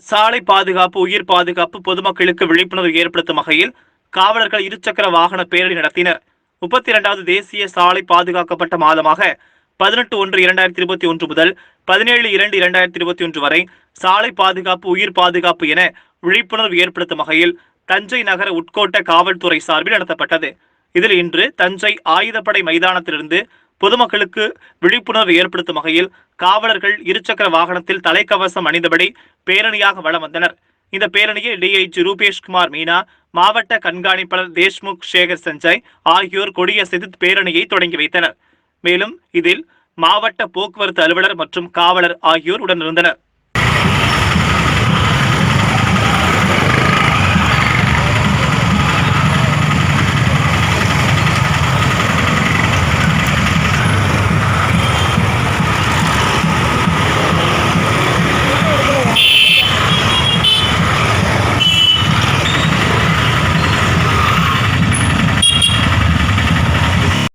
சாலை பாதுகாப்பு, உயிர் பாதுகாப்பு, பொதுமக்களுக்கு விழிப்புணர்வு ஏற்படுத்தும் வகையில் காவலர்கள் இருசக்கர வாகன பேரணி நடத்தினர். 32வது தேசிய சாலை பாதுகாக்கப்பட்ட மாதமாக 18/1/2021 முதல் 17/2/2021 வரை சாலை பாதுகாப்பு, உயிர் பாதுகாப்பு என விழிப்புணர்வு ஏற்படுத்தும் வகையில் தஞ்சை நகர உட்கோட்ட காவல்துறை சார்பில் நடத்தப்பட்டது. இதில் இன்று தஞ்சை ஆயுதப்படை மைதானத்திலிருந்து பொதுமக்களுக்கு விழிப்புணர்வு ஏற்படுத்தும் வகையில் காவலர்கள் இருசக்கர வாகனத்தில் தலைக்கவசம் அணிந்தபடி பேரணியாக வலம் வந்தனர். இந்த பேரணியை டிஐஜி ரூபேஷ்குமார் மீனா, மாவட்ட கண்காணிப்பாளர் தேஷ்முக் சேகர் சஞ்சய் ஆகியோர் கொடியசைத்து பேரணியை தொடங்கி வைத்தனர். மேலும் இதில் மாவட்ட போக்குவரத்து அலுவலர் மற்றும் காவலர் ஆகியோர் உடனிருந்தனர்.